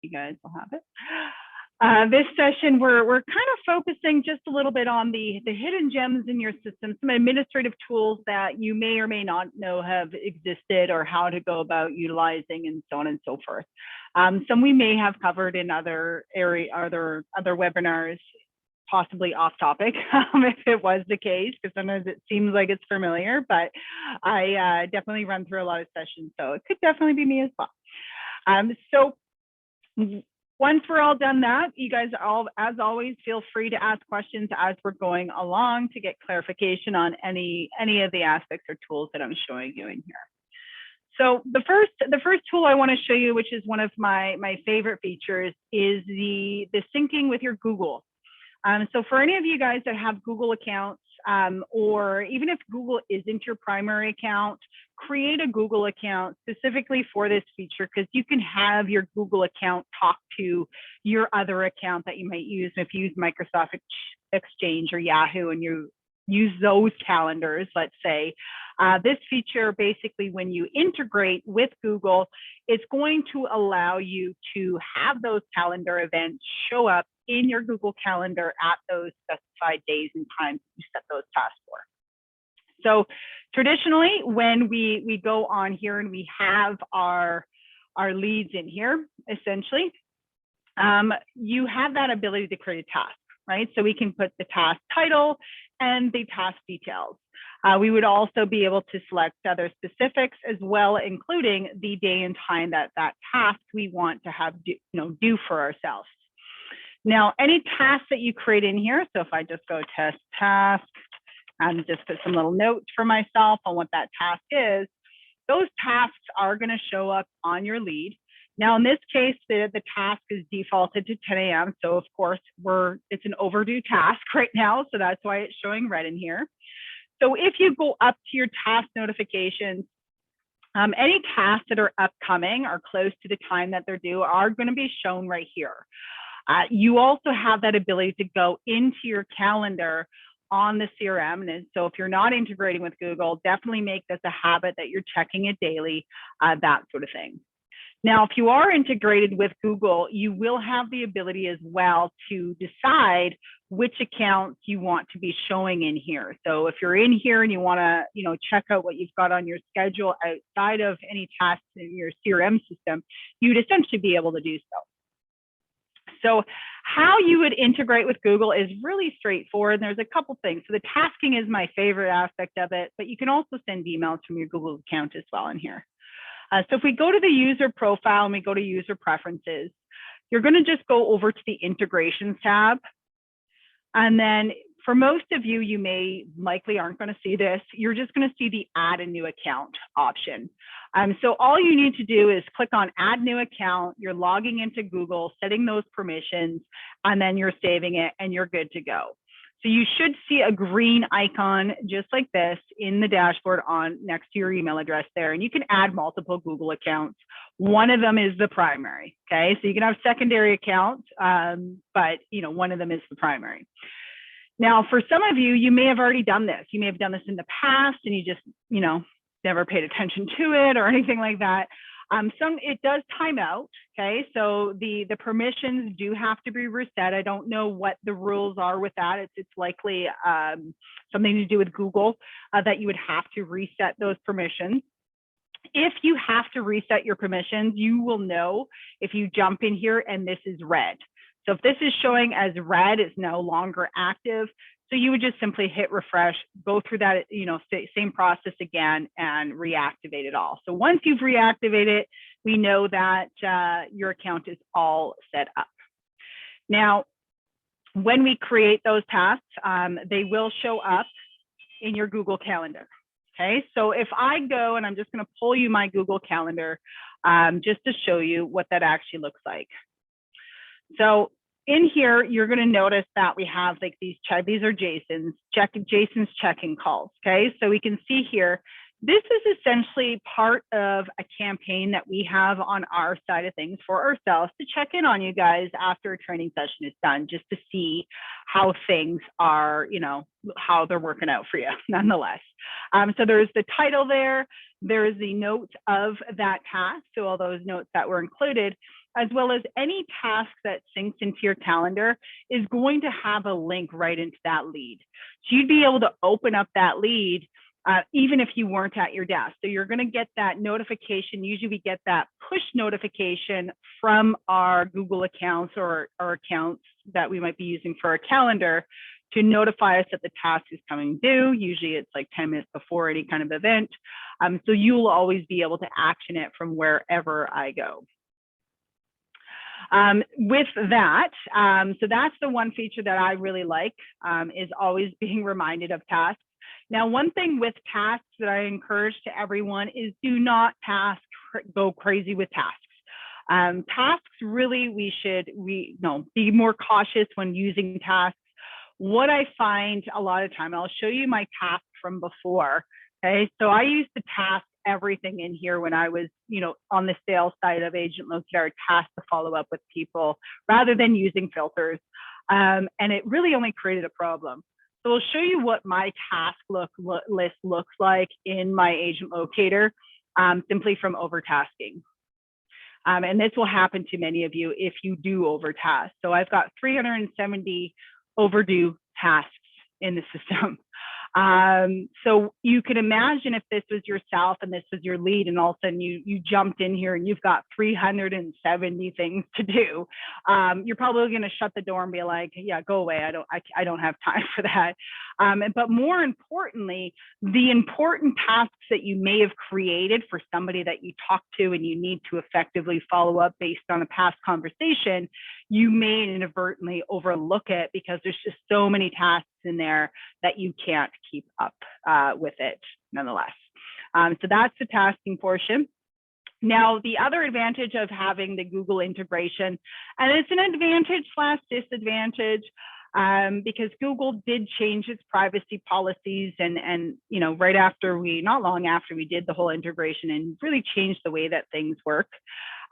you guys will have it. This session, we're kind of focusing just a little bit on the hidden gems in your system, some administrative tools that you may or may not know have existed or how to go about utilizing and so on and so forth. Some we may have covered in other webinars, possibly off topic, if it was the case, because sometimes it seems like it's familiar, but I definitely run through a lot of sessions, so it could definitely be me as well. So once we're all done that, you guys all, as always, feel free to ask questions as we're going along to get clarification on any of the aspects or tools that I'm showing you in here. So the first tool I want to show you, which is one of my favorite features, is the syncing with your Google. So for any of you guys that have Google accounts, or even if Google isn't your primary account, create a Google account specifically for this feature, because you can have your Google account talk to your other account that you might use. If you use Microsoft Exchange or Yahoo and you use those calendars, let's say, this feature basically, when you integrate with Google, it's going to allow you to have those calendar events show up in your Google Calendar at those specified days and times you set those tasks for. So traditionally, when we go on here and we have our leads in here, essentially, you have that ability to create a task, right? So we can put the task title and the task details. We would also be able to select other specifics as well, including the day and time that task we want to have do for ourselves. Now, any tasks that you create in here, so if I just go test task and just put some little notes for myself on what that task is, those tasks are going to show up on your lead. Now, in this case, the task is defaulted to 10 a.m. So of course, it's an overdue task right now. So that's why it's showing red in here. So if you go up to your task notifications, any tasks that are upcoming or close to the time that they're due are going to be shown right here. You also have that ability to go into your calendar on the CRM. And so if you're not integrating with Google, definitely make this a habit that you're checking it daily, that sort of thing. Now, if you are integrated with Google, you will have the ability as well to decide which accounts you want to be showing in here. So if you're in here and you want to, check out what you've got on your schedule outside of any tasks in your CRM system, you'd essentially be able to do so. So how you would integrate with Google is really straightforward. And there's a couple things. So the tasking is my favorite aspect of it, but you can also send emails from your Google account as well in here. So if we go to the user profile and we go to user preferences, you're going to just go over to the integrations tab. And then for most of you, you may likely aren't going to see this. You're just going to see the add a new account option. So all you need to do is click on add new account. You're logging into Google, setting those permissions, and then you're saving it and you're good to go. So you should see a green icon just like this in the dashboard next to your email address there. And you can add multiple Google accounts. One of them is the primary, okay? So you can have secondary accounts, but one of them is the primary. Now, for some of you, you may have already done this. You may have done this in the past and you just, never paid attention to it or anything like that. It does time out, okay? So the permissions do have to be reset. I don't know what the rules are with that. It's likely something to do with Google that you would have to reset those permissions. If you have to reset your permissions, you will know if you jump in here and this is red. So if this is showing as red, it's no longer active. So you would just simply hit refresh, go through that, same process again and reactivate it all. So once you've reactivated it, we know that your account is all set up. Now, when we create those tasks, they will show up in your Google Calendar. Okay, so if I go and I'm just going to pull you my Google Calendar just to show you what that actually looks like. So in here, you're going to notice that we have like these are Jason's check-in calls. Okay, so we can see here, this is essentially part of a campaign that we have on our side of things for ourselves to check in on you guys after a training session is done, just to see how things are, how they're working out for you nonetheless. So there's the title there. there is the notes of that task, so all those notes that were included, as well as any task that syncs into your calendar is going to have a link right into that lead. So you'd be able to open up that lead even if you weren't at your desk. So you're going to get that notification. Usually we get that push notification from our Google accounts or our accounts that we might be using for our calendar to notify us that the task is coming due. Usually it's like 10 minutes before any kind of event. So you'll always be able to action it from wherever I go. With that, so that's the one feature that I really like, is always being reminded of tasks. Now, one thing with tasks that I encourage to everyone is do not go crazy with tasks. Tasks really, we should be more cautious when using tasks. What I find a lot of time, I'll show you my task from before. Okay, so I used to task everything in here when I was, on the sales side of Agent Locator, tasked to follow up with people rather than using filters. And it really only created a problem. So I'll show you what my task list looks like in my Agent Locator, simply from overtasking. And this will happen to many of you if you do overtask. So I've got 370 overdue tasks in the system. So you can imagine if this was yourself and this was your lead, and all of a sudden you jumped in here and you've got 370 things to do. You're probably going to shut the door and be like, yeah, go away. I don't have time for that. But more importantly, the important tasks that you may have created for somebody that you talk to and you need to effectively follow up based on a past conversation, you may inadvertently overlook it because there's just so many tasks in there that you can't keep up with it nonetheless. So that's the tasking portion. Now, the other advantage of having the Google integration, and it's an advantage / disadvantage, because Google did change its privacy policies and right after not long after we did the whole integration and really changed the way that things work.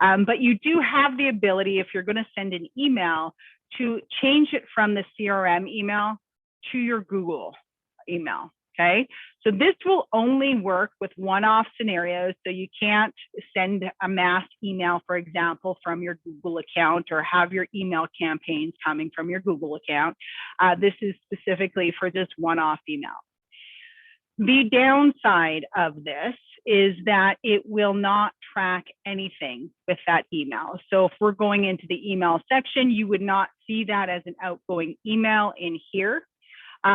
But you do have the ability, if you're going to send an email, to change it from the CRM email to your Google email. Okay, so this will only work with one-off scenarios. So you can't send a mass email, for example, from your Google account or have your email campaigns coming from your Google account. This is specifically for just one-off email. The downside of this is that it will not track anything with that email. So if we're going into the email section, you would not see that as an outgoing email in here.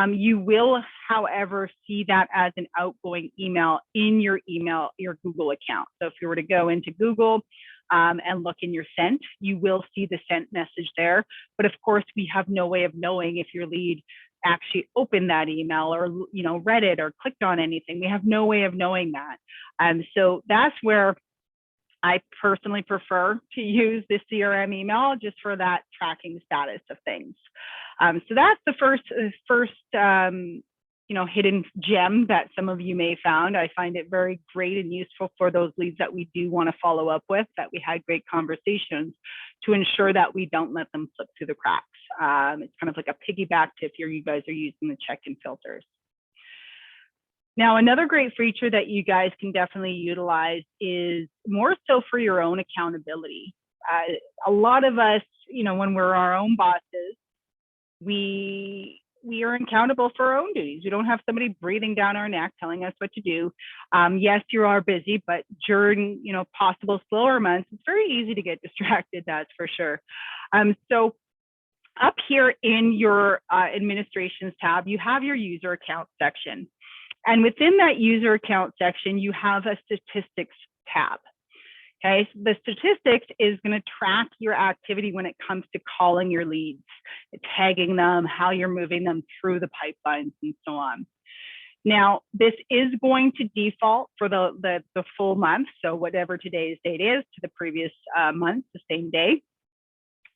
You will, however, see that as an outgoing email in your Google account. So if you were to go into Google and look in your sent, you will see the sent message there. But of course, we have no way of knowing if your lead actually opened that email or read it or clicked on anything. We have no way of knowing that. So that's where I personally prefer to use the CRM email just for that tracking status of things. So that's the first hidden gem that some of you may have found. I find it very great and useful for those leads that we do want to follow up with, that we had great conversations, to ensure that we don't let them slip through the cracks. It's kind of like a piggyback tip here. You guys are using the check-in filters. Now, another great feature that you guys can definitely utilize is more so for your own accountability. A lot of us, when we're our own bosses, we are accountable for our own duties. We don't have somebody breathing down our neck telling us what to do. Yes, you are busy, but during possible slower months, it's very easy to get distracted. That's for sure. So up here in your administrations tab, you have your user account section. And within that user account section, you have a statistics tab. Okay, so the statistics is going to track your activity when it comes to calling your leads, tagging them, how you're moving them through the pipelines, and so on. Now, this is going to default for the full month. So whatever today's date is to the previous month, the same day.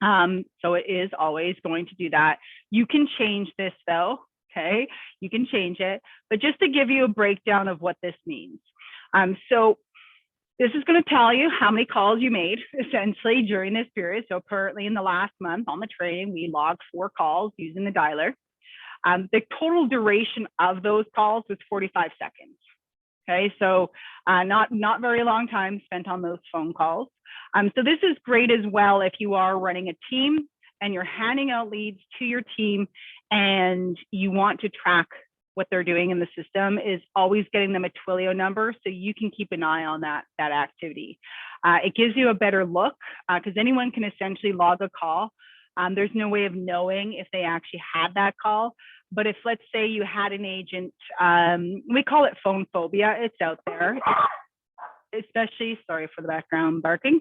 So it is always going to do that. You can change this though. Okay, you can change it, but just to give you a breakdown of what this means. So this is going to tell you how many calls you made essentially during this period. So currently in the last month on the training, we logged 4 calls using the dialer. The total duration of those calls was 45 seconds. Okay, so not very long time spent on those phone calls. So this is great as well if you are running a team and you're handing out leads to your team and you want to track what they're doing in the system, is always getting them a Twilio number so you can keep an eye on that activity. It gives you a better look because anyone can essentially log a call. There's no way of knowing if they actually had that call. But if, let's say, you had an agent, we call it phone phobia, it's out there, especially, sorry for the background barking,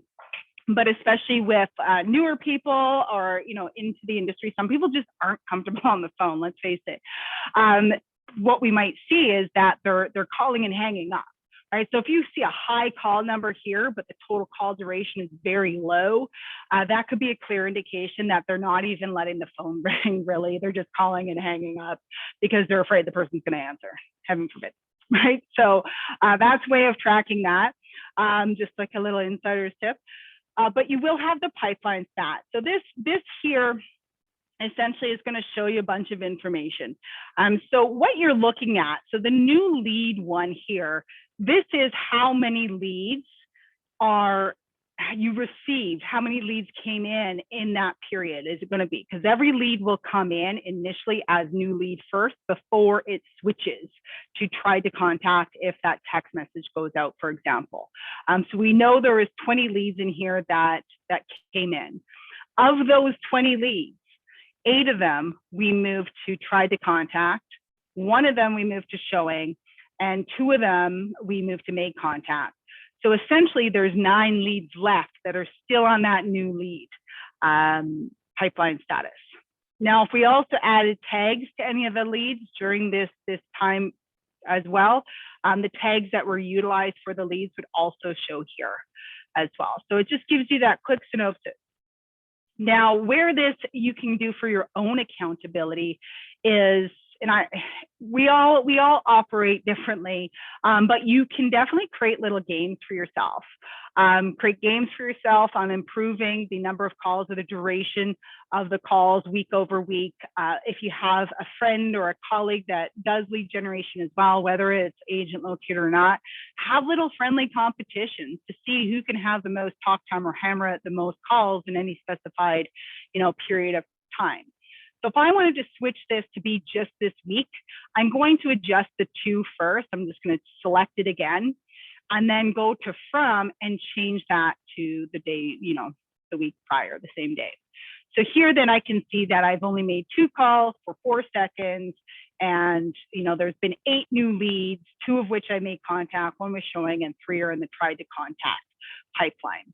but especially with newer people or, into the industry, some people just aren't comfortable on the phone, let's face it. What we might see is that they're calling and hanging up. Right. So if you see a high call number here, but the total call duration is very low, that could be a clear indication that they're not even letting the phone ring, really. They're just calling and hanging up because they're afraid the person's going to answer, heaven forbid. Right. So that's a way of tracking that, just like a little insider's tip. But you will have the pipeline stat. So this here essentially is going to show you a bunch of information. So what you're looking at, so the new lead one here, this is how many leads you received, how many leads came in that period is it going to be, because every lead will come in initially as new lead first before it switches to try to contact if that text message goes out, for example. So we know there is 20 leads in here that came in. Of those 20 leads, 8 of them we moved to try to contact, 1 of them we moved to showing, and 2 of them we moved to make contact. So essentially there's 9 leads left that are still on that new lead pipeline status. Now, if we also added tags to any of the leads during this time as well, the tags that were utilized for the leads would also show here as well. So it just gives you that quick synopsis. Now, where this you can do for your own accountability is, and we all operate differently, but you can definitely create little games for yourself. Create games for yourself on improving the number of calls or the duration of the calls week over week. If you have a friend or a colleague that does lead generation as well, whether it's agent locator or not, have little friendly competitions to see who can have the most talk time or hammer at the most calls in any specified, period of time. So if I wanted to switch this to be just this week, I'm going to adjust the 2 first. I'm just going to select it again and then go to from and change that to the day, the week prior, the same day. So here then I can see that I've only made 2 calls for 4 seconds and, there's been 8 new leads, 2 of which I made contact, 1 was showing and 3 are in the tried to contact pipeline.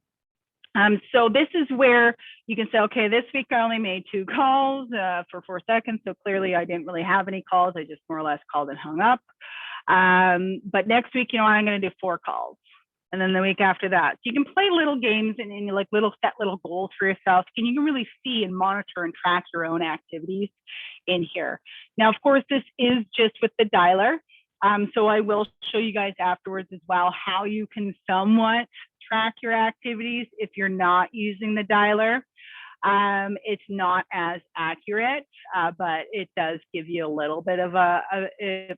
So this is where you can say, okay, this week I only made 2 calls for 4 seconds. So clearly I didn't really have any calls. I just more or less called and hung up. But next week, I'm going to do 4 calls. And then the week after that. So you can play little games and set little goals for yourself. And you can really see and monitor and track your own activities in here. Now, of course, this is just with the dialer. So I will show you guys afterwards as well how you can somewhat track your activities if you're not using the dialer. It's not as accurate, but it does give you a little bit of a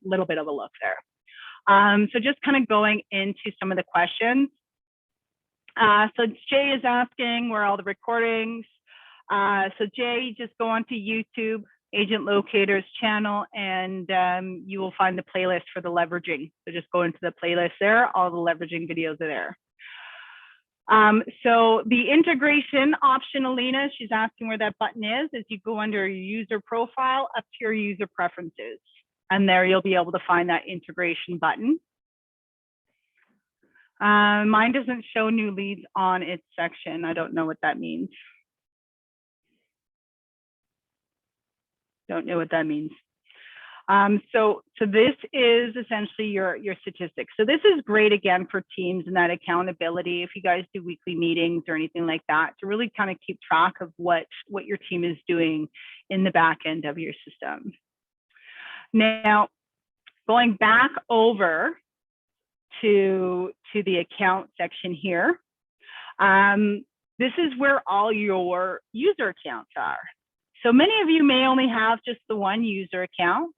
look there. So just kind of going into some of the questions. So Jay is asking where are all the recordings. So Jay, just go onto YouTube, Agent Locator's channel, and you will find the playlist for the leveraging. So just go into the playlist there. All the leveraging videos are there. So the integration option, Alina, she's asking where that button is you go under your user profile up to your user preferences. And there you'll be able to find that integration button. Mine doesn't show new leads on its section. I don't know what that means. Don't know what that means. So this is essentially your statistics. So this is great again for teams and that accountability. If you guys do weekly meetings or anything like that, to really kind of keep track of what your team is doing in the back end of your system. Now, going back over to the account section here, this is where all your user accounts are. So many of you may only have just the 1 user account.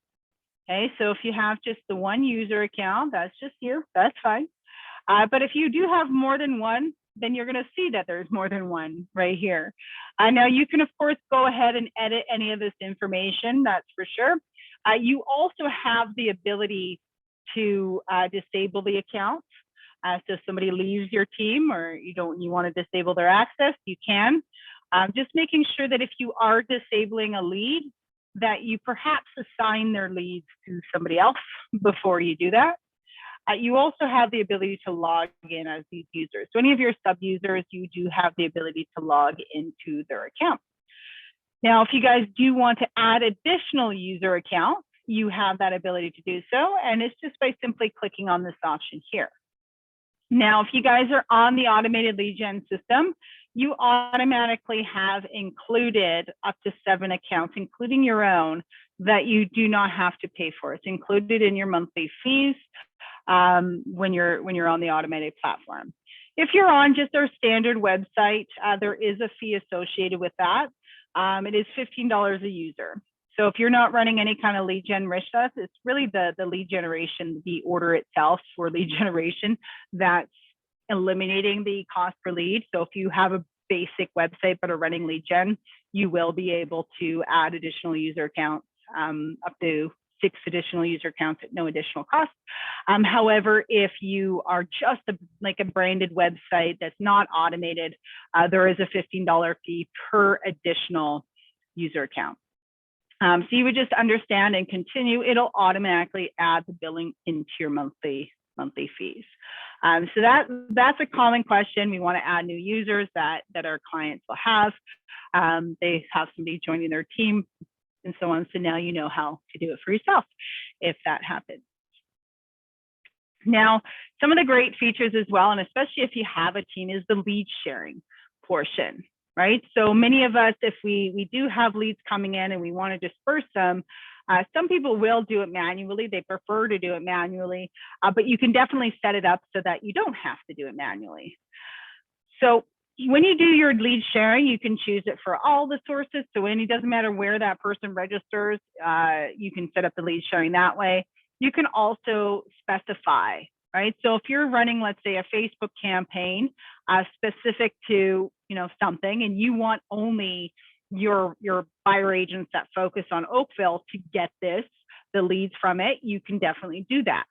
Okay, so if you have just the one user account, that's just you, that's fine. But if you do have more than one, then you're going to see that there's more than one right here. Now you can, of course, go ahead and edit any of this information, that's for sure. You also have the ability to disable the account. So if somebody leaves your team or you want to disable their access, you can. Just making sure that if you are disabling a lead, that you perhaps assign their leads to somebody else before you do that. You also have the ability to log in as these users. So any of your sub-users, you do have the ability to log into their account. Now, if you guys do want to add additional user accounts, you have that ability to do so, and it's just by simply clicking on this option here. Now, if you guys are on the automated lead gen system, you automatically have included up to 7 accounts, including your own, that you do not have to pay for. It's included in your monthly fees when you're on the automated platform. If you're on just our standard website, there is a fee associated with that. It is $15 a user. So if you're not running any kind of lead gen with us, it's really the lead generation, the order itself for lead generation that's eliminating the cost per lead. So if you have a basic website but are running lead gen, you will be able to add additional user accounts, up to 6 additional user accounts at no additional cost. However, if you are just like a branded website that's not automated, there is a $15 fee per additional user account. So you would just understand and continue. It'll automatically add the billing into your monthly fees. So that's a common question. We want to add new users that our clients will have. They have somebody joining their team and so on. So now you know how to do it for yourself if that happens. Now, some of the great features as well, and especially if you have a team, is the lead sharing portion, right? So many of us, if we do have leads coming in and we want to disperse them, some people will do it manually. They prefer to do it manually, but you can definitely set it up so that you don't have to do it manually. So when you do your lead sharing, you can choose it for all the sources. So it doesn't matter where that person registers, you can set up the lead sharing that way. You can also specify, right? So if you're running, let's say, a Facebook campaign specific to something, and you want only your buyer agents that focus on Oakville to get the leads from it, you can definitely do that.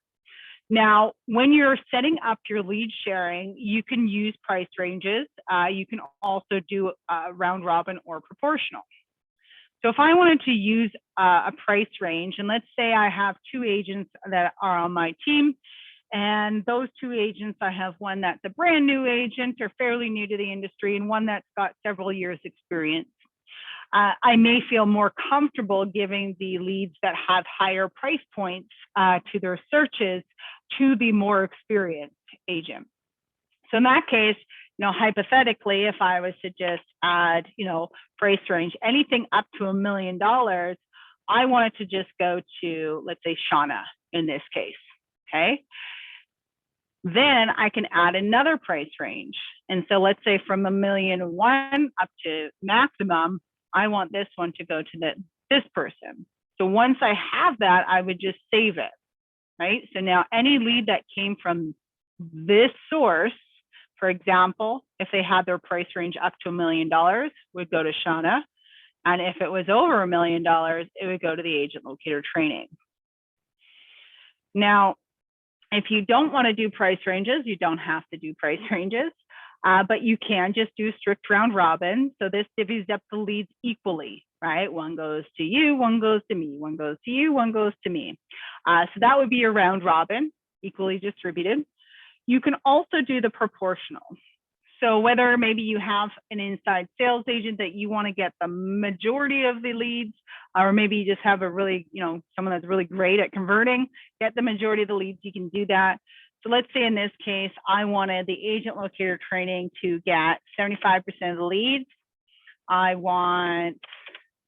Now, when you're setting up your lead sharing, you can use price ranges. You can also do round robin or proportional. So if I wanted to use a price range, and let's say I have 2 agents that are on my team, and those 2 agents, I have one that's a brand new agent or fairly new to the industry, and one that's got several years experience. I may feel more comfortable giving the leads that have higher price points to their searches to the more experienced agent. So in that case, hypothetically, if I was to just add, price range, anything up to $1 million, I wanted to just go to, let's say, Shauna in this case, okay? Then I can add another price range. And so let's say from $1.1 million up to maximum, I want this one to go to this person. So once I have that, I would just save it, right? So now any lead that came from this source, for example, if they had their price range up to $1 million, would go to Shauna. And if it was over $1 million, it would go to the agent locator training. Now, if you don't want to do price ranges, you don't have to do price ranges, but you can just do strict round robin. So this divvies up the leads equally, right? One goes to you, one goes to me, one goes to you, one goes to me. So that would be your round robin, equally distributed. You can also do the proportional. So whether maybe you have an inside sales agent that you want to get the majority of the leads, or maybe you just have a really, someone that's really great at converting, get the majority of the leads, you can do that. So let's say in this case, I wanted the agent locator training to get 75% of the leads. I want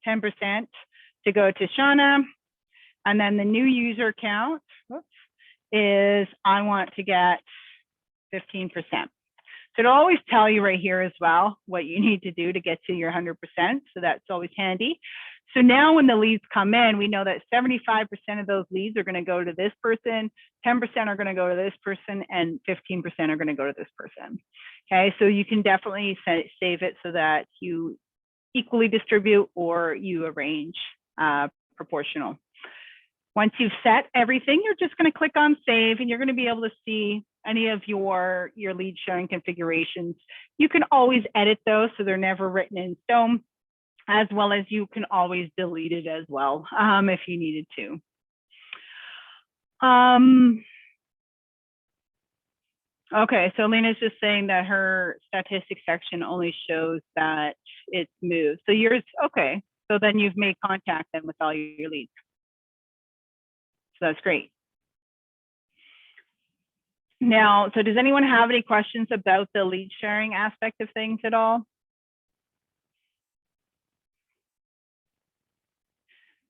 10% to go to Shauna. And then the new user count is I want to get 15%. So it'll always tell you right here as well what you need to do to get to your 100%. So that's always handy. So now when the leads come in, we know that 75% of those leads are going to go to this person, 10% are going to go to this person, and 15% are going to go to this person. Okay, so you can definitely save it so that you equally distribute or you arrange proportional. Once you've set everything, you're just going to click on save, and you're going to be able to see any of your lead sharing configurations. You can always edit those so they're never written in stone, as well as you can always delete it as well if you needed to. Okay, so Lena's just saying that her statistics section only shows that it's moved. So yours, okay, so then you've made contact then with all your leads. So that's great. Now, so does anyone have any questions about the lead sharing aspect of things at all?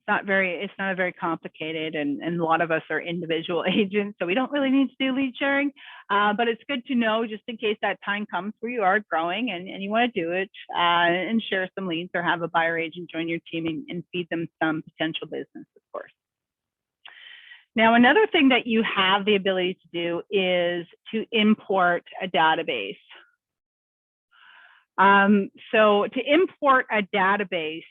It's not a very complicated, and a lot of us are individual agents, so we don't really need to do lead sharing, but it's good to know just in case that time comes where you are growing and you want to do it and share some leads or have a buyer agent join your team and feed them some potential business, of course. Now, another thing that you have the ability to do is to import a database. So to import a database,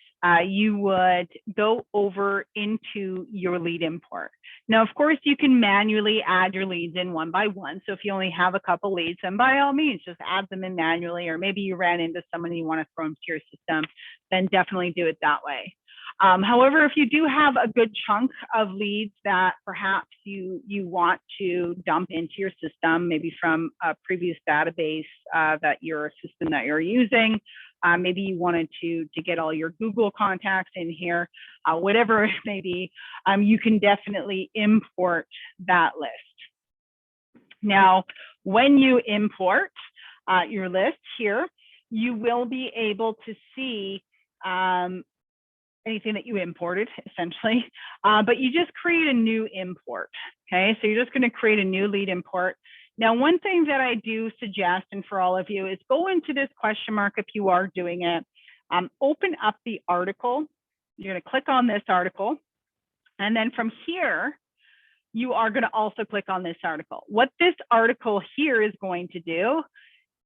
you would go over into your lead import. Now, of course, you can manually add your leads in one by one. So if you only have a couple leads, then by all means, just add them in manually, or maybe you ran into someone you want to throw into your system, then definitely do it that way. However, if you do have a good chunk of leads that perhaps you want to dump into your system, maybe from a previous database that your system that you're using, maybe you wanted to get all your Google contacts in here, whatever it may be, you can definitely import that list. Now, when you import your list here, you will be able to see anything that you imported, essentially, but you just create a new import. Okay, so you're just going to create a new lead import. Now, one thing that I do suggest, and for all of you, is go into this question mark if you are doing it. Open up the article. You're going to click on this article, and then from here, you are going to also click on this article. What this article here is going to do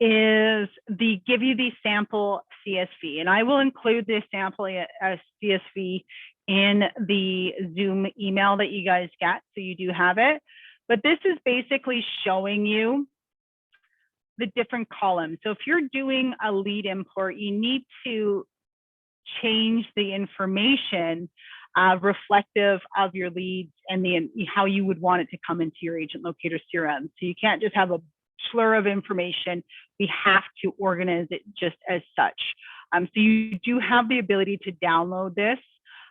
is give you the sample CSV, and I will include this sample CSV in the Zoom email that you guys get, so you do have it. But this is basically showing you the different columns. So if you're doing a lead import, you need to change the information reflective of your leads and how you would want it to come into your agent locator CRM. So you can't just have a slur of information. We have to organize it just as such. So you do have the ability to download this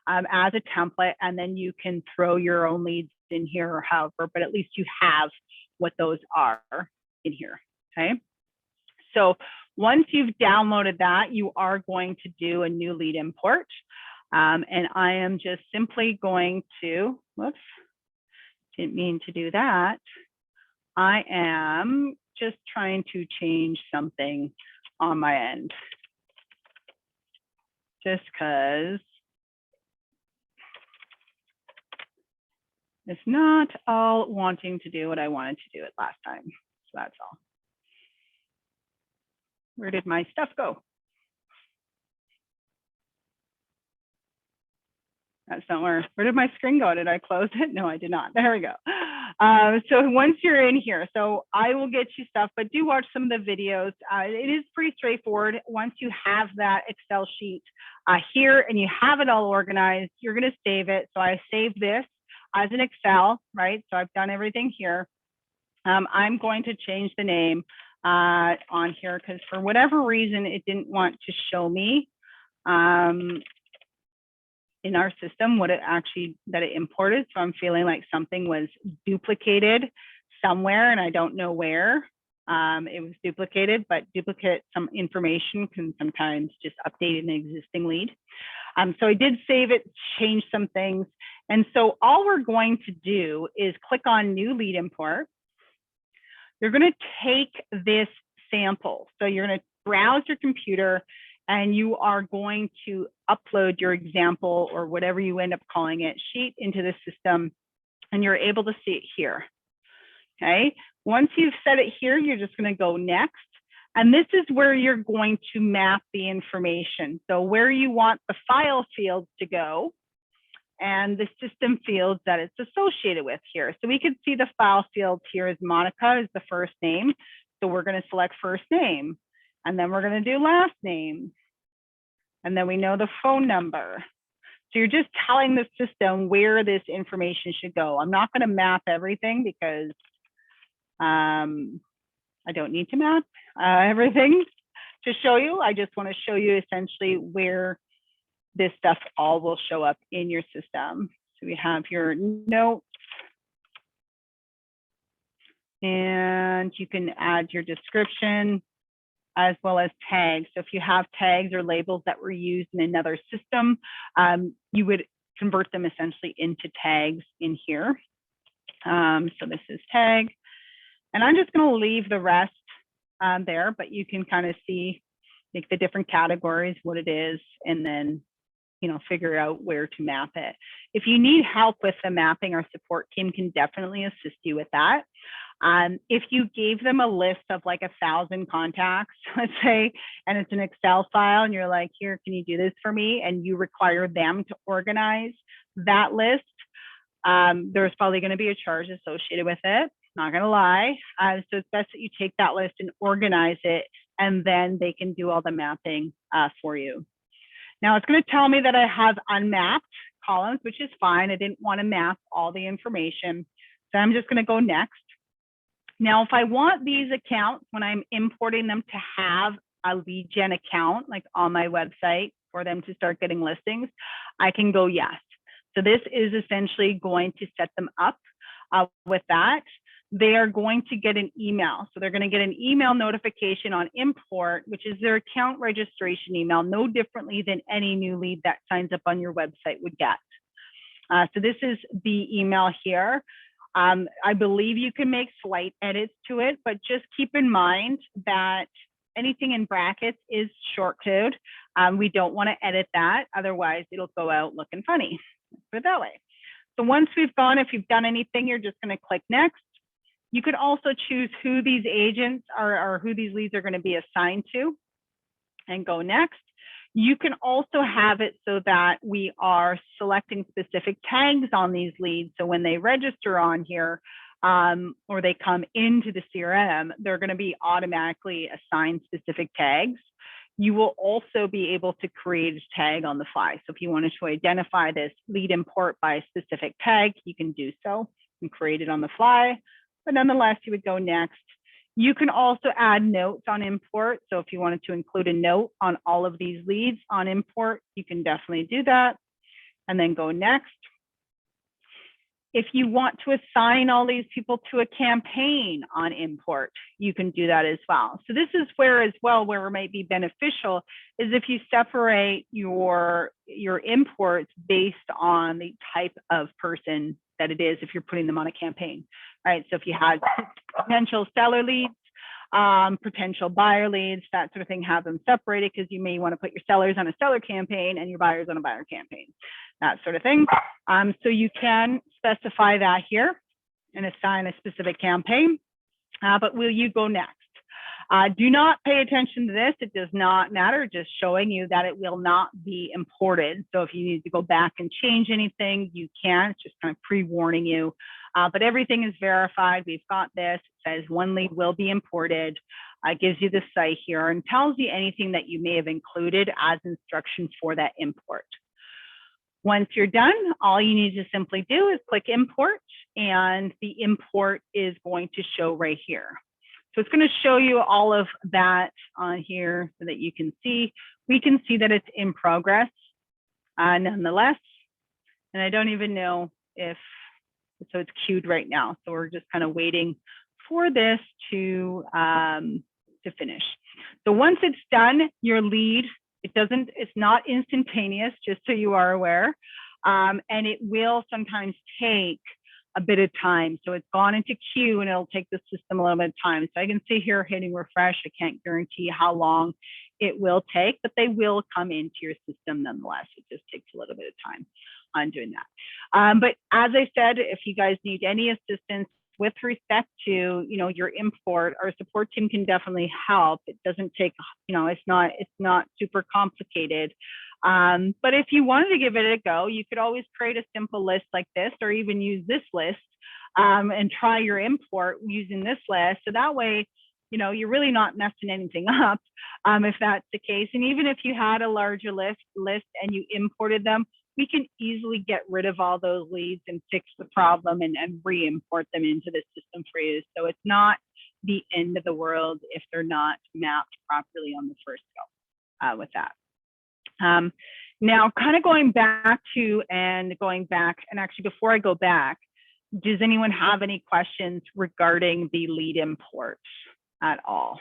as a template, and then you can throw your own leads in here or however, but at least you have what those are in here. Okay, so once you've downloaded that, you are going to do a new lead import, and I am just simply going to, whoops, didn't mean to do that. I am just trying to change something on my end, just because it's not all wanting to do what I wanted to do it last time. So that's all. Where did my stuff go? That's not where did my screen go? Did I close it? No, I did not. There we go. So once you're in here, so I will get you stuff, but do watch some of the videos. It is pretty straightforward. Once you have that Excel sheet here and you have it all organized, you're going to save it. So I saved this as an Excel, right? So I've done everything here. I'm going to change the name on here because for whatever reason, it didn't want to show me in our system what it actually that it imported. So I'm feeling like something was duplicated somewhere and I don't know where it was duplicated, but duplicate some information can sometimes just update an existing lead. So I did save it, change some things. And so all we're going to do is click on new lead import. You're going to take this sample. So you're going to browse your computer and you are going to upload your example or whatever you end up calling it sheet into the system, and you're able to see it here. Okay. Once you've set it here, you're just going to go next. And this is where you're going to map the information. So where you want the file fields to go and the system fields that it's associated with here. So we can see the file fields here is Monica is the first name. So we're going to select first name, and then we're going to do last name. And then we know the phone number. So you're just telling the system where this information should go. I'm not going to map everything because I don't need to map everything to show you. I just want to show you essentially where this stuff all will show up in your system. So we have your notes, and you can add your description as well as tags. So if you have tags or labels that were used in another system, you would convert them essentially into tags in here. So this is tag. And I'm just going to leave the rest there, but you can kind of see like the different categories, what it is, and then, you know, figure out where to map it. If you need help with the mapping, our support team can definitely assist you with that. If you gave them a list of like 1,000 contacts, let's say, and it's an Excel file, and you're like, here, can you do this for me? And you require them to organize that list, there's probably going to be a charge associated with it. Not going to lie. So it's best that you take that list and organize it, and then they can do all the mapping for you. Now it's going to tell me that I have unmapped columns, which is fine. I didn't want to map all the information. So I'm just going to go next. Now, if I want these accounts, when I'm importing them, to have a lead gen account, like on my website, for them to start getting listings, I can go yes. So this is essentially going to set them up with that. They are going to get an email. So they're going to get an email notification on import, which is their account registration email, no differently than any new lead that signs up on your website would get. So this is the email here. I believe you can make slight edits to it, but just keep in mind that anything in brackets is short code. We don't want to edit that. Otherwise, it'll go out looking funny. Let's put it that way. So once we've gone, if you've done anything, you're just going to click next. You could also choose who these agents are or who these leads are going to be assigned to and go next. You can also have it so that we are selecting specific tags on these leads. So when they register on here or they come into the CRM, they're going to be automatically assigned specific tags. You will also be able to create a tag on the fly. So if you wanted to identify this lead import by a specific tag, you can do so and create it on the fly. But nonetheless, you would go next. You can also add notes on import. So if you wanted to include a note on all of these leads on import, you can definitely do that and then go next. If you want to assign all these people to a campaign on import, you can do that as well. So this is where as well, where it might be beneficial is if you separate your imports based on the type of person that it is, if you're putting them on a campaign, right? So if you had potential seller leads, potential buyer leads, that sort of thing, have them separated because you may want to put your sellers on a seller campaign and your buyers on a buyer campaign, that sort of thing. So you can specify that here and assign a specific campaign, but will you go next? Do not pay attention to this. It does not matter, just showing you that it will not be imported. So if you need to go back and change anything, you can. It's just kind of pre-warning you. But everything is verified. We've got this. It says one lead will be imported. Gives you the site here and tells you anything that you may have included as instruction for that import. Once you're done, all you need to simply do is click import, and the import is going to show right here. So it's going to show you all of that on here so that you can see. We can see that it's in progress nonetheless. And I don't even know if, so it's queued right now. So we're just kind of waiting for this to finish. So once it's done, your lead, it's not instantaneous, just so you are aware. And it will sometimes take a bit of time. So it's gone into queue and it'll take the system a little bit of time. So I can see here hitting refresh. I can't guarantee how long it will take, but they will come into your system nonetheless. It just takes a little bit of time on doing that. But as I said, if you guys need any assistance with respect to, your import, our support team can definitely help. It doesn't take, it's not super complicated. But if you wanted to give it a go, you could always create a simple list like this, or even use this list and try your import using this list. So that way, you're really not messing anything up if that's the case. And even if you had a larger list and you imported them, we can easily get rid of all those leads and fix the problem and re-import them into the system for you. So it's not the end of the world if they're not mapped properly on the first go with that. Now, kind of going back, and actually before I go back, does anyone have any questions regarding the lead import at all?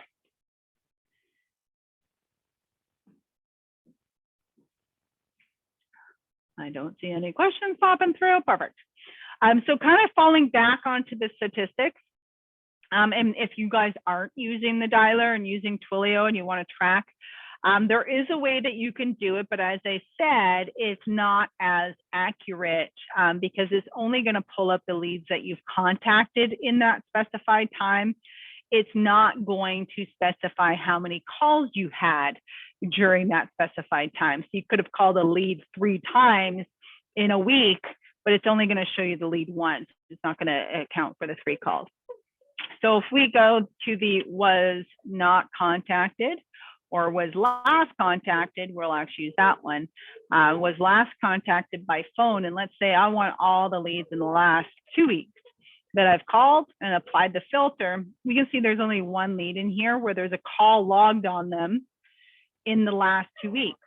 I don't see any questions popping through. Perfect. So kind of falling back onto the statistics, and if you guys aren't using the dialer and using Twilio and you want to track, there is a way that you can do it, but as I said, it's not as accurate because it's only going to pull up the leads that you've contacted in that specified time. It's not going to specify how many calls you had during that specified time. So you could have called a lead 3 times in a week, but it's only going to show you the lead once. It's not going to account for the 3 calls. So if we go to the was not contacted or was last contacted, we'll actually use that one, was last contacted by phone. And let's say I want all the leads in the last 2 weeks that I've called and applied the filter. We can see there's only 1 lead in here where there's a call logged on them in the last 2 weeks.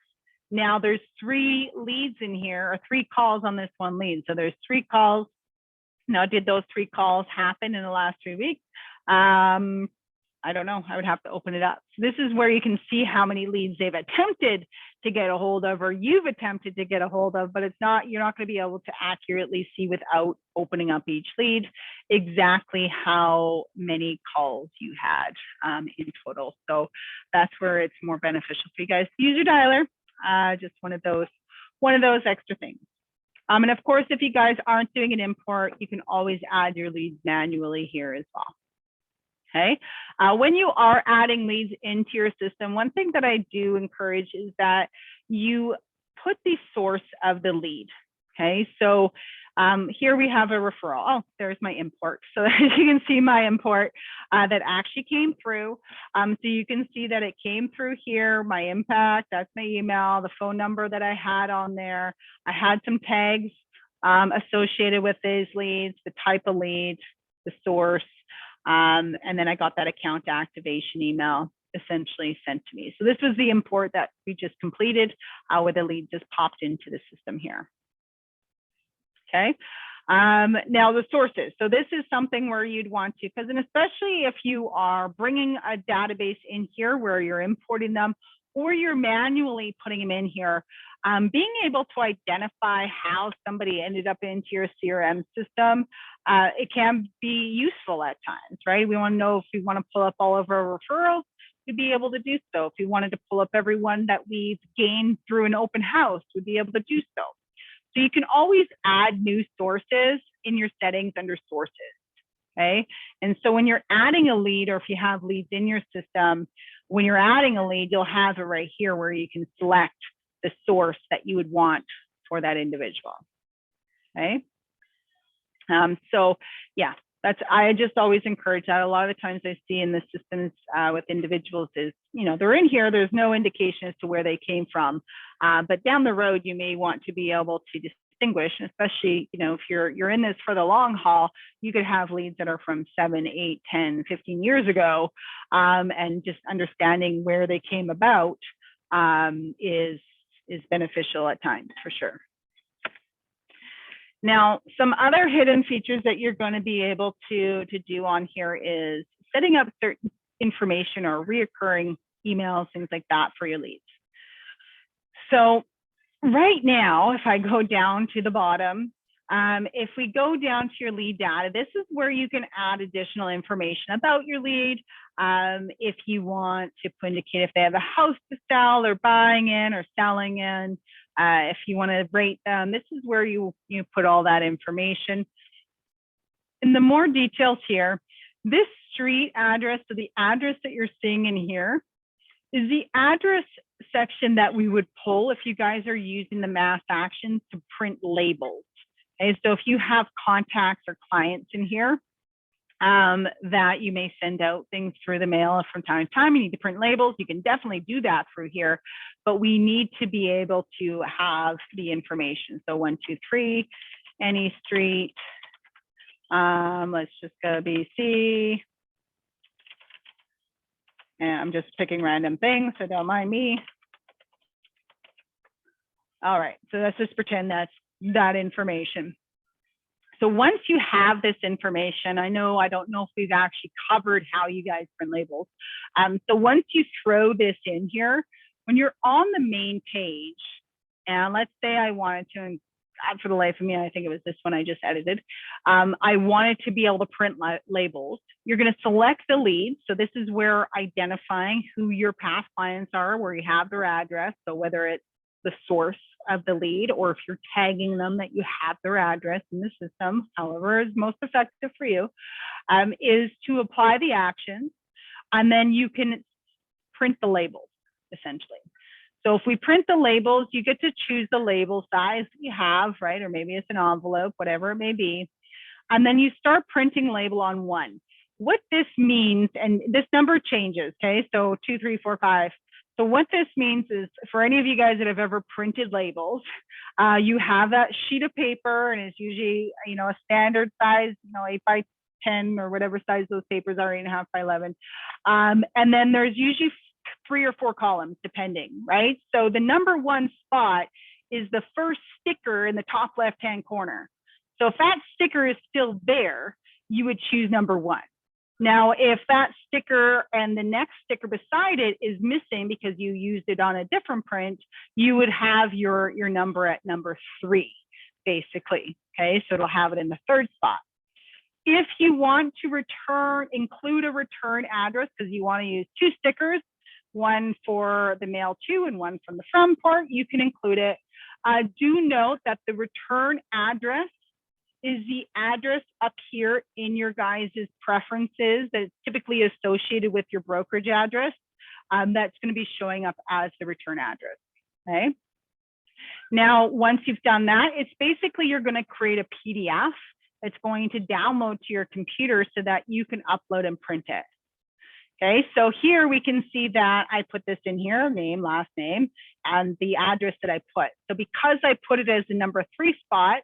Now there's 3 leads in here, or 3 calls on this 1 lead. So there's 3 calls. Now, did those 3 calls happen in the last 3 weeks? I don't know. I would have to open it up. So this is where you can see how many leads they've attempted to get a hold of, or you've attempted to get a hold of, but you're not going to be able to accurately see without opening up each lead exactly how many calls you had in total. So that's where it's more beneficial for you guys to use your dialer. Just one of those extra things. And of course, if you guys aren't doing an import, you can always add your leads manually here as well. Okay. When you are adding leads into your system, one thing that I do encourage is that you put the source of the lead. Okay. So here we have a referral. Oh, there's my import. So as you can see my import that actually came through. So you can see that it came through here, my impact, that's my email, the phone number that I had on there. I had some tags associated with these leads, the type of lead, the source, and then I got that account activation email essentially sent to me. So this was the import that we just completed where the lead just popped into the system here. Okay. Now the sources. So this is something where you'd want to, because and especially if you are bringing a database in here where you're importing them or you're manually putting them in here, being able to identify how somebody ended up into your CRM system, it can be useful at times, right? We want to know if we want to pull up all of our referrals to be able to do so. If we wanted to pull up everyone that we've gained through an open house, we'd be able to do so. So you can always add new sources in your settings under sources, okay? And so when you're adding a lead, or if you have leads in your system, when you're adding a lead, you'll have it right here where you can select the source that you would want for that individual, okay? So yeah, I just always encourage that. A lot of the times I see in the systems with individuals is, they're in here, there's no indication as to where they came from. But down the road, you may want to be able to distinguish, especially, if you're in this for the long haul, you could have leads that are from 7, 8, 10, 15 years ago. And just understanding where they came about is beneficial at times, for sure. Now, some other hidden features that you're going to be able to do on here is setting up certain information or reoccurring emails, things like that for your leads. So right now, if I go down to the bottom, If we go down to your lead data, this is where you can add additional information about your lead. If you want to indicate if they have a house to sell, they're buying in or selling in, if you want to rate them, this is where you put all that information. In the more details here, this street address, so the address that you're seeing in here, is the address section that we would pull if you guys are using the mass actions to print labels. Okay, so if you have contacts or clients in here that you may send out things through the mail from time to time, you need to print labels, you can definitely do that through here, but we need to be able to have the information. So 123, any street, let's just go BC. And I'm just picking random things, so don't mind me. All right, so let's just pretend that's that information. So once you have this information, I don't know if we've actually covered how you guys print labels. So once you throw this in here, when you're on the main page, and let's say I wanted to, for the life of me, I think it was this one I just edited. I wanted to be able to print labels. You're going to select the lead. So this is where identifying who your past clients are, where you have their address. So whether it's the source of the lead, or if you're tagging them that you have their address in the system, however is most effective for you, is to apply the actions, and then you can print the labels, essentially. So if we print the labels, you get to choose the label size you have, right? Or maybe it's an envelope, whatever it may be. And then you start printing label on 1. What this means, and this number changes, okay? So 2, 3, 4, 5. So what this means is, for any of you guys that have ever printed labels, you have that sheet of paper, and it's usually, a standard size, 8 by 10 or whatever size those papers are, 8.5 by 11. And then there's usually 3 or 4 columns, depending, right? So the number 1 spot is the first sticker in the top left-hand corner. So if that sticker is still there, you would choose number 1. Now, if that sticker and the next sticker beside it is missing because you used it on a different print, you would have your number at number 3, basically, okay? So it'll have it in the 3rd spot. If you want to include a return address, because you want to use 2 stickers, one for the mail to and one from the from part, you can include it. Do note that the return address is the address up here in your guys' preferences that's typically associated with your brokerage address. That's going to be showing up as the return address, okay? Now, once you've done that, it's basically you're going to create a PDF that's going to download to your computer so that you can upload and print it. Okay, so here we can see that I put this in here, name, last name, and the address that I put. So because I put it as the number 3 spot,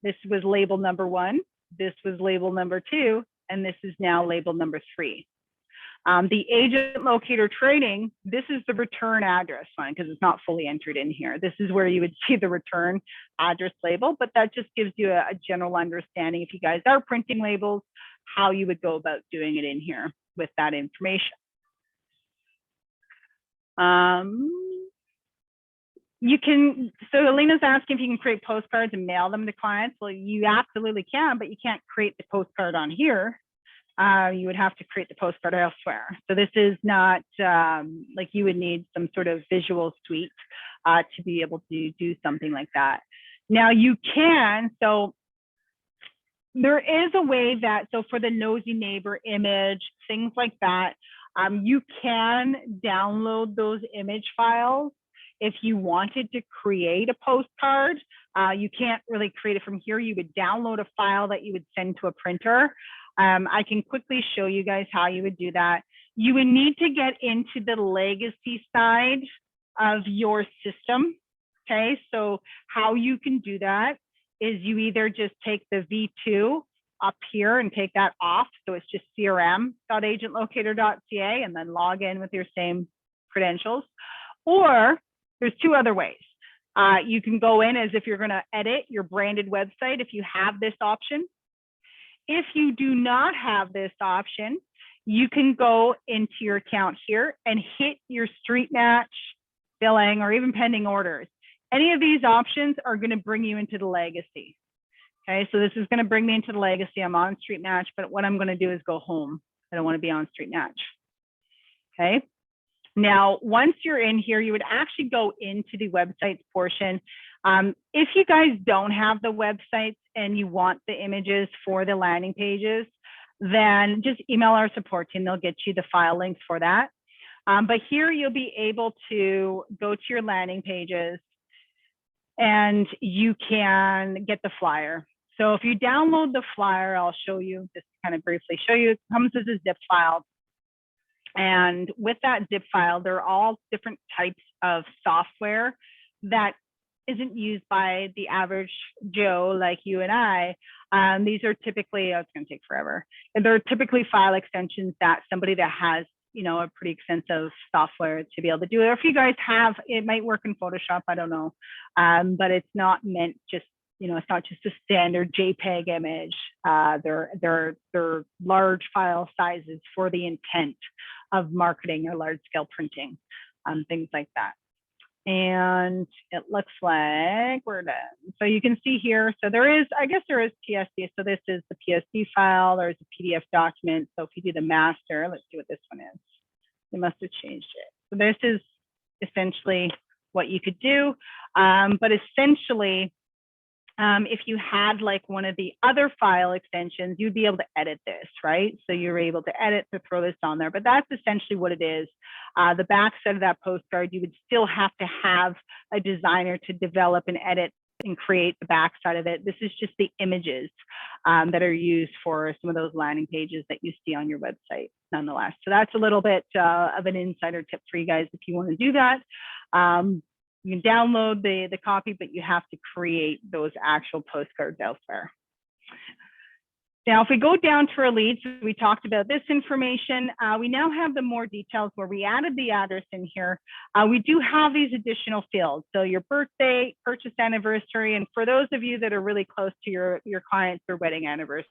this was label number 1, this was label number 2, and this is now label number 3. The agent locator training, this is the return address one because it's not fully entered in here. This is where you would see the return address label, but that just gives you a general understanding if you guys are printing labels, how you would go about doing it in here with that information. So Alina's asking if you can create postcards and mail them to clients. Well, you absolutely can, but you can't create the postcard on here. You would have to create the postcard elsewhere. So this is not like you would need some sort of visual suite to be able to do something like that. Now you can, so there is a way that, so for the nosy neighbor image, things like that, you can download those image files. If you wanted to create a postcard, you can't really create it from here. You would download a file that you would send to a printer. I can quickly show you guys how you would do that. You would need to get into the legacy side of your system. Okay, so how you can do that is you either just take the V2 up here and take that off. So it's just crm.agentlocator.ca and then log in with your same credentials. Or there's 2 other ways. You can go in as if you're going to edit your branded website if you have this option. If you do not have this option, you can go into your account here and hit your street match, billing, or even pending orders. Any of these options are going to bring you into the legacy. Okay, so this is going to bring me into the legacy. I'm on Street Match, but what I'm going to do is go home. I don't want to be on Street Match. Okay. Now, once you're in here, you would actually go into the websites portion. If you guys don't have the websites and you want the images for the landing pages, then just email our support team. They'll get you the file links for that. But here you'll be able to go to your landing pages and you can get the flyer. So if you download the flyer, I'll show you, just kind of briefly show you, it comes as a zip file. And with that zip file, there are all different types of software that isn't used by the average Joe like you and I. These are typically, oh, it's going to take forever. And they're typically file extensions that somebody that has, you know, a pretty extensive software to be able to do it. Or if you guys have, it might work in Photoshop, I don't know. But it's not meant just, you know, it's not just a standard JPEG image. They're large file sizes for the intent of marketing or large scale printing, things like that. And it looks like we're done. So you can see here, so there is, I guess there is PSD. So this is the PSD file, there's a PDF document. So if you do the master, let's see what this one is. They must have changed it. So this is essentially what you could do. But essentially, if you had like one of the other file extensions, you'd be able to edit this, right? So you're able to edit to throw this on there, but that's essentially what it is. The back side of that postcard, you would still have to have a designer to develop and edit and create the back side of it. This is just the images that are used for some of those landing pages that you see on your website, nonetheless. So that's a little bit of an insider tip for you guys if you want to do that. You can download the copy, but you have to create those actual postcards elsewhere. Now, if we go down to our leads, we talked about this information. We now have the more details where we added the address in here. We do have these additional fields. So your birthday, purchase anniversary, and for those of you that are really close to your clients, their wedding anniversary.